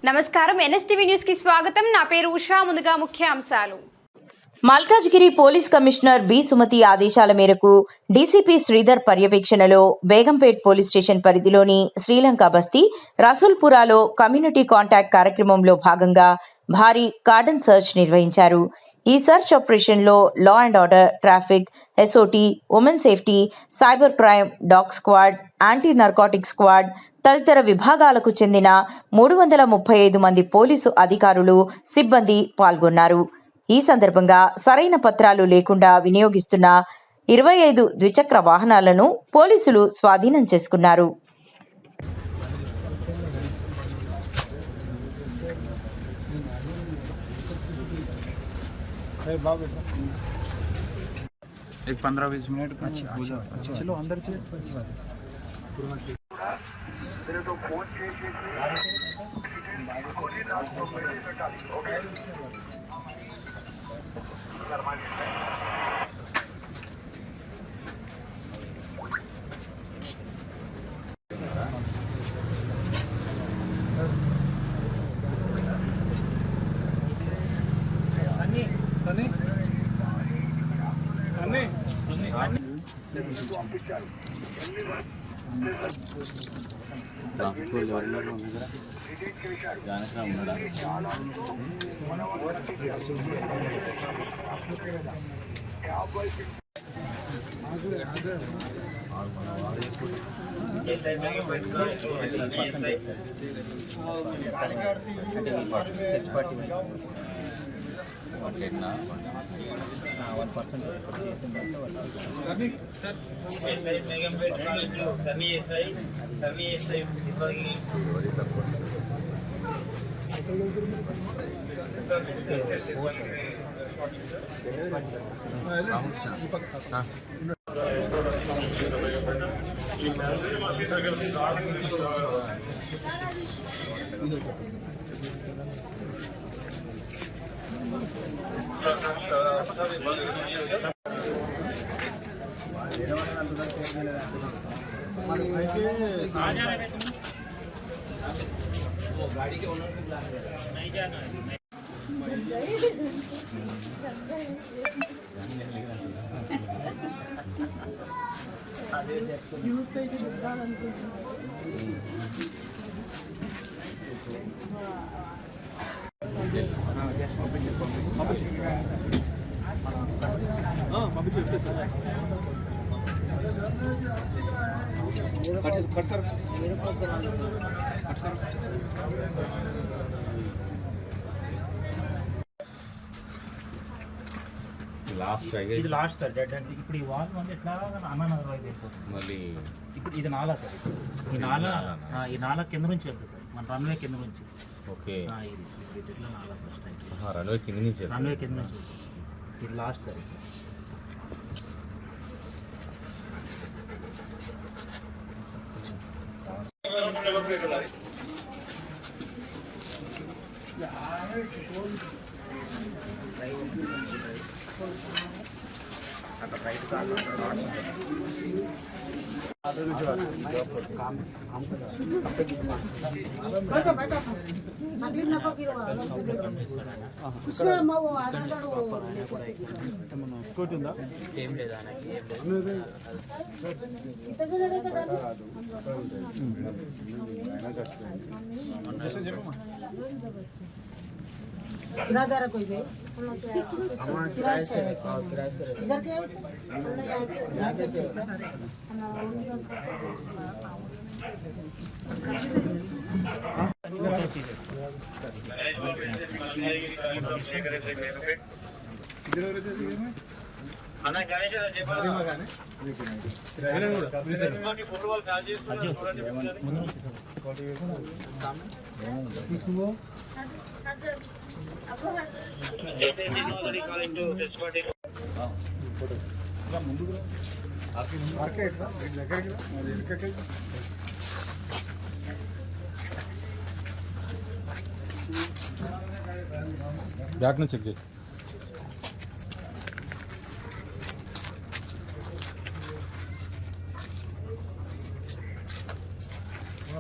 నమస్కారం NSTV news కి స్వాగతం. నా పేరు ఉషా. ముందుగా ముఖ్య అంశాలు. Malkajgiri police commissioner B Sumathi ఆదేశాల మేరకు డీసీపీ శ్రీధర్ పర్యవేక్షణలో బేగంపేట్ పోలీస్ స్టేషన్ పరిధిలోని శ్రీలంక బస్తీ రసూల్పురాలో కమ్యూనిటీ కాంటాక్ట్ కార్యక్రమంలో భాగంగా భారీ కార్డన్ సర్చ్ నిర్వహించారు. ఈ సర్చ్ ఆపరేషన్లో లా and order, traffic, SOT, women safety, cyber crime, dog squad, anti narcotic squad తదితర విభాగాలకు చెందిన 335 మంది పోలీసు అధికారులు, సిబ్బంది పాల్గొన్నారు. ఈ సందర్భంగా సరైన పత్రాలు లేకుండా వినియోగిస్తున్న 25 ద్విచక్ర వాహనాలను పోలీసులు స్వాధీనం చేసుకున్నారు. एक 15-20 मिनट का चलो अंदर चले. गाड़ी के ओनर नहीं जाना है. ఇది లాస్ట్ సార్ డెడ్ అంటే ఇప్పుడు ఈ వాల్ అంటే ఎట్లా అన్ననగర్ వైపు వెళ్ళిపోతుంది. మళ్ళీ ఇప్పుడు ఇది నాలా సార్, ఈ నాలా కింద నుంచి వెళ్తుంది సార్, మన రన్వే కింద నుంచి. ఓకే, ఇది నాలా సార్, రన్వే కింద నుంచి ఇది లాస్ట్ సార్. స్కూటీ ఉందా? ఏం లేదా? किराएदार कोई भी किराए से इधर के बैक में चेक चेक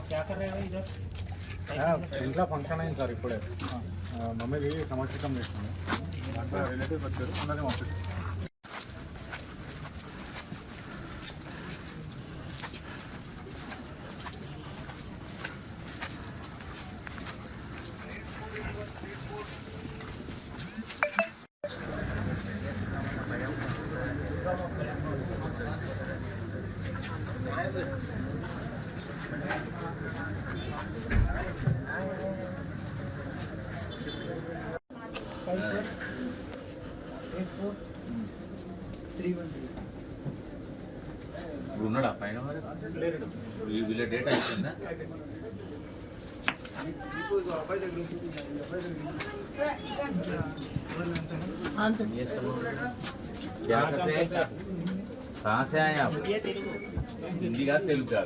क्या कर रहे हो इधर? ఇంట్లో ఫంక్షన్ అయింది సార్ ఇప్పుడే. మమ్మీది సంవత్సరం చేస్తుంది. దాంట్లో రిలేటివ్స్ వచ్చారు, అందరినీ పంపిస్తారు. ఇప్పుడు ఉన్నాడా పైన మరి వీళ్ళ డేటా ఇచ్చిందా? क्या करते हैं? कहाँ से आए आप? हिंदी का तेलुगु का?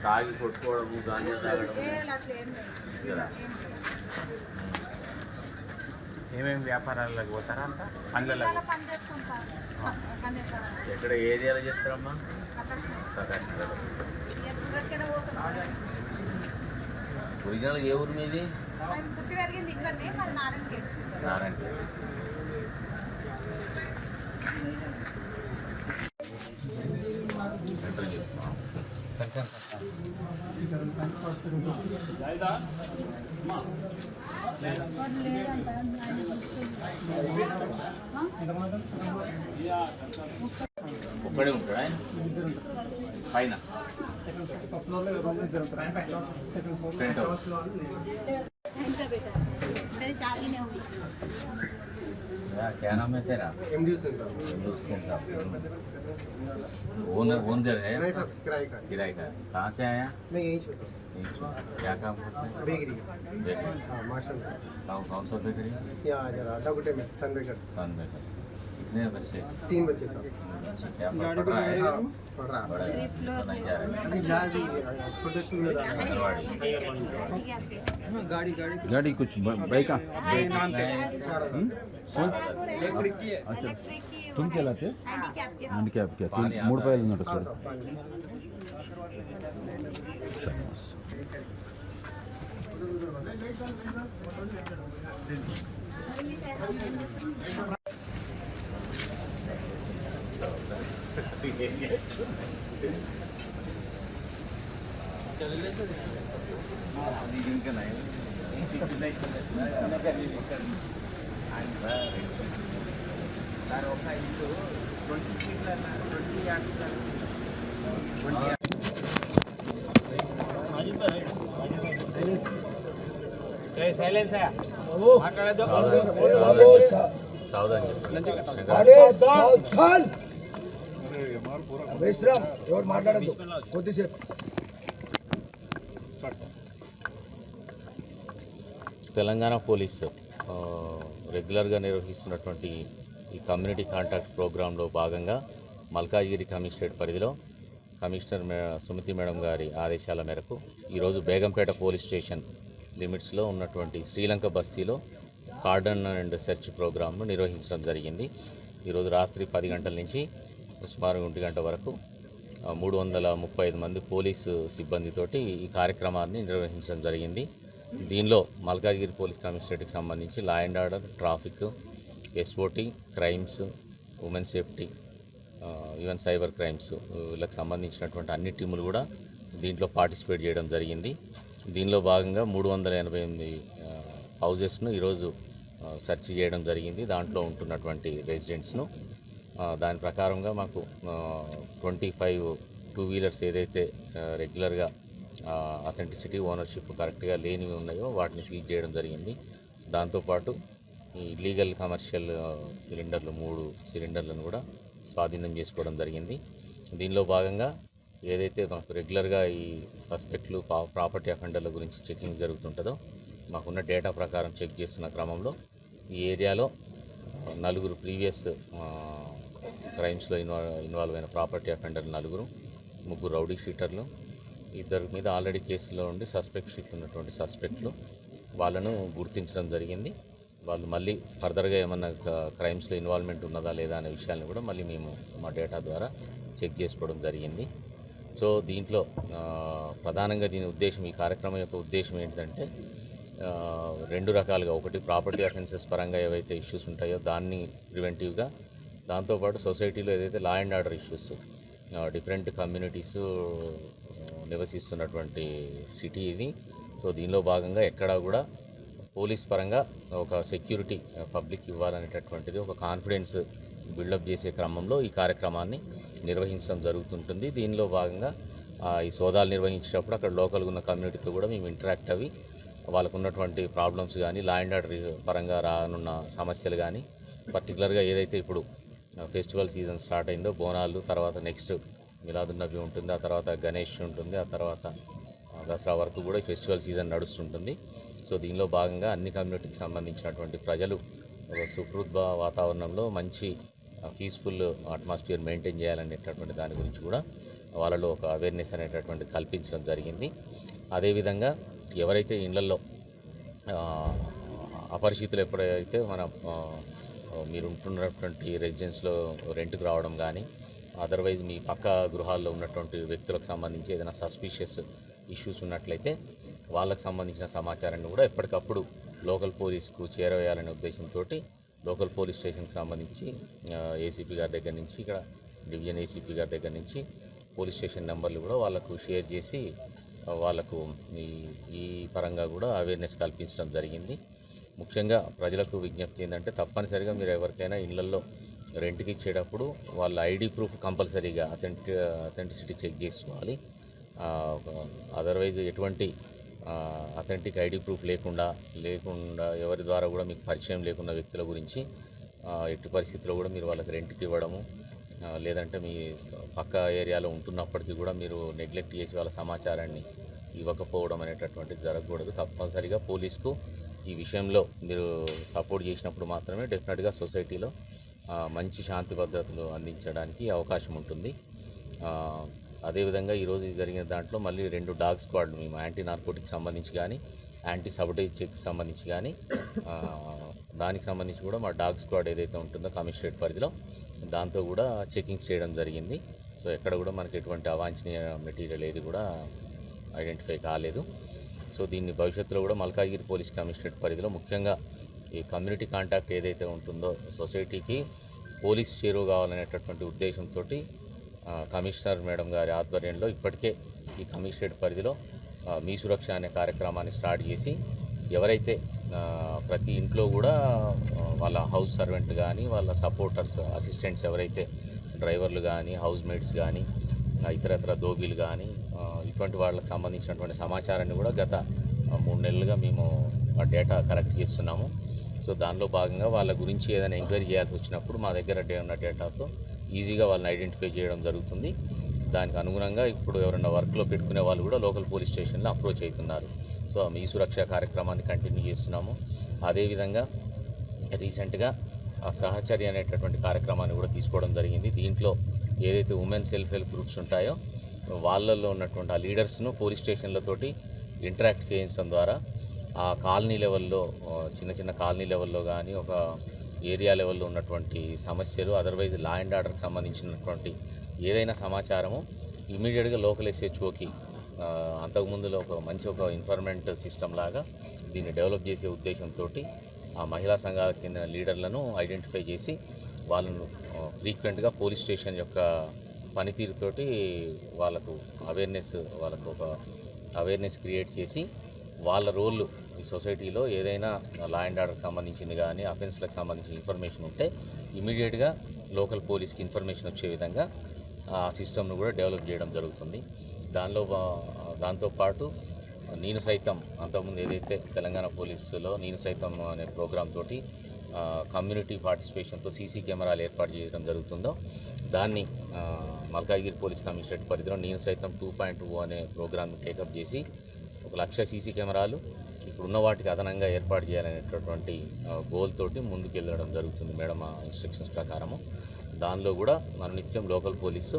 తాగి కొట్టుకోవడము గాంజా తాగడం ఏమేమి వ్యాపారాలకు పోతారా అంట? పనులలో ఎక్కడ ఏరియాలో చేస్తారమ్మా? ప్రకాశం నగర్. ఒరిజినల్ ఏ ఊరు మీది? నారాయణ. ఎంటర్ చేస్తున్నాం. ఒక్కడే ఉంటాడా ఆయన? పైన ఫ్రంట్ హౌస్. क्या नाम है तेरा? ओनर ओनर है? नहीं सर, किराए का। किराए का। कहाँ से आया? मैं यहीं छोटा क्या काम करते हैं? बेकरी। बेकरी। हाँ, मार्शल से। कौन सा बेकरी? यहाँ जरा डागुटे में सन बेकर्स। सन बेकरी। कितने बच्चे? 3 बच्चे सर। क्या पढ़ रहा है? हाँ, पढ़ रहा है। बड़ा है? तो नहीं जा रहा है? अभी जा रही है, छोटे स्कूल में जा रहा है। अंगनवाड़ी। गाड़ी कुछ बाइक का 4,000 अच्छा तुम चलाते हैंडीकैप क्या पानी आता मूड है। पैल उన్నారు हाँ సార్ सर, पानी। इनका नहीं సార్ ఒక ఇల్లు 20 ఫీట్ల 20 యార్డ్స్ सावधान విశ్రామ్ ఎవరు మాట్లాడద్దు కొద్దిసేపు. తెలంగాణ పోలీస్ రెగ్యులర్గా నిర్వహిస్తున్నటువంటి ఈ కమ్యూనిటీ కాంటాక్ట్ ప్రోగ్రాంలో భాగంగా మల్కాజ్గిరి కమిషనరేట్ పరిధిలో కమిషనర్ సుమతి మేడం గారి ఆదేశాల మేరకు ఈరోజు బేగంపేట పోలీస్ స్టేషన్ లిమిట్స్లో ఉన్నటువంటి శ్రీలంక బస్తీలో కార్డన్ అండ్ సెర్చ్ ప్రోగ్రాంను నిర్వహించడం జరిగింది. ఈరోజు రాత్రి 10 గంటల నుంచి సుమారు 1 గంట వరకు 335 మంది పోలీసు సిబ్బందితోటి ఈ కార్యక్రమాన్ని నిర్వహించడం జరిగింది. దీనిలో మల్కాజ్గిరి పోలీస్ కమిషనరేట్కి సంబంధించి లా and order, traffic, SOT, crimes, women safety, even cyber crimes వీళ్ళకి సంబంధించినటువంటి అన్ని టీములు కూడా దీంట్లో పార్టిసిపేట్ చేయడం జరిగింది. దీనిలో భాగంగా 388 హౌజెస్ను ఈరోజు సెర్చ్ చేయడం జరిగింది. దాంట్లో ఉంటున్నటువంటి రెసిడెంట్స్ను దాని ప్రకారంగా మాకు 25 2 వీలర్స్ ఏదైతే రెగ్యులర్గా అథెంటిసిటీ, ఓనర్షిప్ కరెక్ట్గా లేనివి ఉన్నాయో వాటిని సీజ్ చేయడం జరిగింది. దాంతోపాటు ఈ లీగల్ కమర్షియల్ సిలిండర్లు 3 సిలిండర్లను కూడా స్వాధీనం చేసుకోవడం జరిగింది. దీనిలో భాగంగా ఏదైతే మాకు రెగ్యులర్గా ఈ సస్పెక్ట్లు, ప్రాపర్టీ అఫెండర్ల గురించి చెకింగ్ జరుగుతుంటుందో మాకున్న డేటా ప్రకారం చెక్ చేస్తున్న క్రమంలో ఈ ఏరియాలో 4 ప్రీవియస్ క్రైమ్స్లో ఇన్వాల్వ్ అయిన ప్రాపర్టీ అఫెండర్లు 4, 3 రౌడీ షీటర్లు, 2 మీద ఆల్రెడీ కేసులో ఉండి సస్పెక్ట్ షీట్లు ఉన్నటువంటి సస్పెక్ట్లు వాళ్ళను గుర్తించడం జరిగింది. వాళ్ళు మళ్ళీ ఫర్దర్గా ఏమన్నా క్రైమ్స్లో ఇన్వాల్వ్మెంట్ ఉన్నదా లేదా అనే విషయాన్ని కూడా మళ్ళీ మేము మా డేటా ద్వారా చెక్ చేసుకోవడం జరిగింది. సో దీంట్లో ప్రధానంగా దీని ఉద్దేశం, ఈ కార్యక్రమం యొక్క ఉద్దేశం ఏంటంటే రెండు రకాలుగా, ఒకటి ప్రాపర్టీ అఫెన్సెస్ పరంగా ఏవైతే ఇష్యూస్ ఉంటాయో దాన్ని ప్రివెంటివ్గా, దాంతోపాటు సొసైటీలో ఏదైతే law and order issues, different communities నివసిస్తున్నటువంటి సిటీ ఇది. సో దీనిలో భాగంగా ఎక్కడా కూడా పోలీస్ పరంగా ఒక సెక్యూరిటీ పబ్లిక్ ఇవ్వాలనేటటువంటిది ఒక కాన్ఫిడెన్స్ బిల్డప్ చేసే క్రమంలో ఈ కార్యక్రమాన్ని నిర్వహించడం జరుగుతుంటుంది. దీనిలో భాగంగా ఈ సోదాలు నిర్వహించేటప్పుడు అక్కడ లోకల్గా ఉన్న కమ్యూనిటీతో కూడా మేము ఇంటరాక్ట్ అవి వాళ్ళకు ఉన్నటువంటి ప్రాబ్లమ్స్ కానీ, లా అండ్ ఆర్డర్ పరంగా రానున్న సమస్యలు కానీ, పర్టికులర్గా ఏదైతే ఇప్పుడు ఫెస్టివల్ సీజన్ స్టార్ట్ అయిందో, బోనాలు, తర్వాత నెక్స్ట్ మిలాదున్నబి ఉంటుంది, ఆ తర్వాత గణేష్ ఉంటుంది, ఆ తర్వాత దసరా వరకు కూడా ఈ ఫెస్టివల్ సీజన్ నడుస్తుంటుంది. సో దీనిలో భాగంగా అన్ని కమ్యూనిటీకి సంబంధించినటువంటి ప్రజలు ఒక సుహృద్భ వాతావరణంలో మంచి పీస్ఫుల్ అట్మాస్ఫియర్ మెయింటైన్ చేయాలనేటటువంటి దాని గురించి కూడా వాళ్ళలో ఒక అవేర్నెస్ అనేటటువంటి కల్పించడం జరిగింది. అదేవిధంగా ఎవరైతే ఇళ్లలో అపరిచితులు ఎప్పుడైతే మీరు ఉంటున్నటువంటి రెసిడెన్స్లో రెంట్కి రావడం కానీ, అదర్వైజ్ మీ పక్క గృహాల్లో ఉన్నటువంటి వ్యక్తులకు సంబంధించి ఏదైనా సస్పిషియస్ ఇష్యూస్ ఉన్నట్లయితే వాళ్ళకు సంబంధించిన సమాచారాన్ని కూడా ఎప్పటికప్పుడు లోకల్ పోలీస్కు చేరవేయాలనే ఉద్దేశంతో లోకల్ పోలీస్ స్టేషన్కి సంబంధించి ఏసీపీ గారి దగ్గర నుంచి, ఇక్కడ డివిజన్ ఏసీపీ గారి దగ్గర నుంచి పోలీస్ స్టేషన్ నెంబర్లు కూడా వాళ్ళకు షేర్ చేసి వాళ్ళకు ఈ పరంగా కూడా అవేర్నెస్ కల్పించడం జరిగింది. ముఖ్యంగా ప్రజలకు విజ్ఞప్తి ఏంటంటే, తప్పనిసరిగా మీరు ఎవరికైనా ఇళ్లలో రెంట్కి ఇచ్చేటప్పుడు వాళ్ళ ఐడి ప్రూఫ్ కంపల్సరీగా అథెంటిసిటీ చెక్ చేసుకోవాలి. అదర్వైజ్ ఎటువంటి అథెంటిక్ ఐడి ప్రూఫ్ లేకుండా ఎవరి ద్వారా కూడా మీకు పరిచయం లేకున్న వ్యక్తుల గురించి ఎట్టి పరిస్థితుల్లో కూడా మీరు వాళ్ళకి రెంట్కి ఇవ్వడము, లేదంటే మీ పక్క ఏరియాలో ఉంటున్నప్పటికీ కూడా మీరు నెగ్లెక్ట్ చేసి వాళ్ళ సమాచారాన్ని ఇవ్వకపోవడం అనేటటువంటిది జరగకూడదు. తప్పనిసరిగా పోలీస్కు ఈ విషయంలో మీరు సపోర్ట్ చేసినప్పుడు మాత్రమే డెఫినెట్గా సొసైటీలో మంచి శాంతి భద్రతలు అందించడానికి అవకాశం ఉంటుంది. అదేవిధంగా ఈరోజు జరిగిన దాంట్లో మళ్ళీ 2 డాగ్ స్క్వాడ్లు మేము యాంటీ నార్కోటిక్ సంబంధించి కానీ, యాంటీ సబటేజ్ చెక్ సంబంధించి కానీ, దానికి సంబంధించి కూడా మా డాగ్ స్క్వాడ్ ఏదైతే ఉంటుందో కమిషనరేట్ పరిధిలో దాంతో కూడా చెకింగ్స్ చేయడం జరిగింది. సో ఎక్కడ కూడా మనకి ఎటువంటి అవాంఛనీయ మెటీరియల్ ఏది కూడా ఐడెంటిఫై కాలేదు. సో దీన్ని భవిష్యత్తులో కూడా మల్కాజ్గిరి పోలీస్ కమిషనరేట్ పరిధిలో ముఖ్యంగా ఈ కమ్యూనిటీ కాంటాక్ట్ ఏదైతే ఉంటుందో సొసైటీకి పోలీస్ చేరువ కావాలనేటటువంటి ఉద్దేశంతో కమిషనర్ మేడం గారి ఆధ్వర్యంలో ఇప్పటికే ఈ కమిషనరేట్ పరిధిలో మీ సురక్ష అనే కార్యక్రమాన్ని స్టార్ట్ చేసి, ఎవరైతే ప్రతి ఇంట్లో కూడా వాళ్ళ హౌస్ సర్వెంట్ కానీ, వాళ్ళ సపోర్టర్స్, అసిస్టెంట్స్ ఎవరైతే డ్రైవర్లు కానీ, హౌస్ మేట్స్ కానీ, ఇతరత్ర దోబీలు కానీ, ఇటువంటి వాళ్ళకి సంబంధించినటువంటి సమాచారాన్ని కూడా గత 3 నెలలుగా మేము డేటా కలెక్ట్ చేస్తున్నాము. సో దానిలో భాగంగా వాళ్ళ గురించి ఏదైనా ఎంక్వైరీ చేయాల్సి వచ్చినప్పుడు మా దగ్గర ఉన్న డేటాతో ఈజీగా వాళ్ళని ఐడెంటిఫై చేయడం జరుగుతుంది. దానికి అనుగుణంగా ఇప్పుడు ఎవరైనా వర్క్లో పెట్టుకునే వాళ్ళు కూడా లోకల్ పోలీస్ స్టేషన్లో అప్రోచ్ అవుతున్నారు. సో మీ సురక్ష కార్యక్రమాన్ని కంటిన్యూ చేస్తున్నాము. అదేవిధంగా రీసెంట్గా సహచర్య అనేటటువంటి కార్యక్రమాన్ని కూడా తీసుకోవడం జరిగింది. దీంట్లో ఏదైతే ఉమెన్ సెల్ఫ్ హెల్ప్ గ్రూప్స్ ఉంటాయో వాళ్ళల్లో ఉన్నటువంటి ఆ లీడర్స్ను పోలీస్ స్టేషన్లతోటి ఇంటరాక్ట్ చేయించడం ద్వారా ఆ కాలనీ లెవెల్లో, చిన్న కాలనీ లెవెల్లో కానీ, ఒక ఏరియా లెవెల్లో ఉన్నటువంటి సమస్యలు, అదర్వైజ్ లా అండ్ ఆర్డర్కి సంబంధించినటువంటి ఏదైనా సమాచారము ఇమీడియట్గా లోకల్ ఎస్హెచ్ఓకి అంతకుముందులో ఒక ఇన్ఫర్మెంట్ సిస్టమ్ లాగా దీన్ని డెవలప్ చేసే ఉద్దేశంతో ఆ మహిళా సంఘాలకు చెందిన లీడర్లను ఐడెంటిఫై చేసి వాళ్ళను ఫ్రీక్వెంట్గా పోలీస్ స్టేషన్ యొక్క పనితీరుతోటి వాళ్ళకు ఒక అవేర్నెస్ క్రియేట్ చేసి వాళ్ళ రోళ్ళు ఈ సొసైటీలో ఏదైనా లా అండ్ ఆర్డర్కి సంబంధించింది కానీ, అఫెన్స్లకు సంబంధించిన ఇన్ఫర్మేషన్ ఉంటే ఇమీడియట్గా లోకల్ పోలీస్కి ఇన్ఫర్మేషన్ వచ్చే విధంగా ఆ సిస్టమ్ను కూడా డెవలప్ చేయడం జరుగుతుంది. దాంతోపాటు నేను సైతం అంతకుముందు ఏదైతే తెలంగాణ పోలీసులో నేను సైతం అనే ప్రోగ్రామ్ తోటి కమ్యూనిటీ పార్టిసిపేషన్తో సీసీ కెమెరాలు ఏర్పాటు చేయడం జరుగుతుందో దాన్ని మల్కాజ్గిరి పోలీస్ కమిషనరేట్ పరిధిలో నేను సైతం 2.0 అనే ప్రోగ్రామ్ని టేకప్ చేసి 1,00,000 సీసీ కెమెరాలు ఇప్పుడున్న వాటికి అదనంగా ఏర్పాటు చేయాలనేటటువంటి గోల్ తోటి ముందుకెళ్ళడం జరుగుతుంది మేడం ఇన్స్ట్రక్షన్స్ ప్రకారము. దానిలో కూడా మన నిత్యం లోకల్ పోలీసు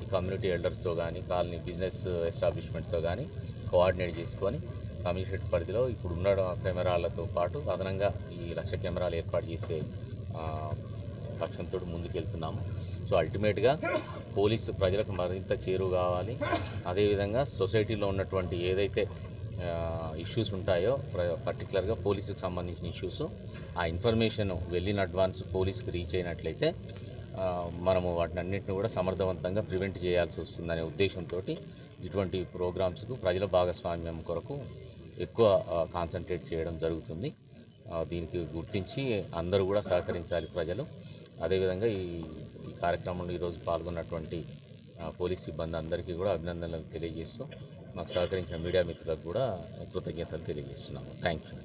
ఈ కమ్యూనిటీ ఎల్డర్స్తో కానీ, కాలనీ బిజినెస్ ఎస్టాబ్లిష్మెంట్తో కానీ కోఆర్డినేట్ చేసుకొని కమిషనరేట్ పరిధిలో ఇప్పుడు ఉన్న కెమెరాలతో పాటు అదనంగా ఈ 1,00,000 కెమెరాలు ఏర్పాటు చేసే లక్ష్యంతో ముందుకెళ్తున్నాము. సో అల్టిమేట్గా పోలీసు ప్రజలకు మరింత చేరువ కావాలి. అదేవిధంగా సొసైటీలో ఉన్నటువంటి ఏదైతే ఇష్యూస్ ఉంటాయో పర్టికులర్గా పోలీసుకు సంబంధించిన ఇష్యూస్ ఆ ఇన్ఫర్మేషన్ వెళ్ళిన అడ్వాన్స్ పోలీసుకి రీచ్ అయినట్లయితే మనము వాటిని అన్నింటిని కూడా సమర్థవంతంగా ప్రివెంట్ చేయాల్సి వస్తుందనే ఉద్దేశంతో ఇటువంటి ప్రోగ్రామ్స్కు ప్రజల భాగస్వామ్యం కొరకు ఎక్కువ కాన్సన్ట్రేట్ చేయడం జరుగుతుంది. దీనికి గుర్తించి అందరూ కూడా సహకరించాలి ప్రజలు. అదేవిధంగా ఈ కార్యక్రమంలో ఈరోజు పాల్గొన్నటువంటి పోలీస్ సిబ్బంది అందరికీ కూడా అభినందనలు తెలియజేస్తూ మాకు సహకరించిన మీడియా మిత్రులకు కూడా కృతజ్ఞతలు తెలియజేస్తున్నాము. Thank you.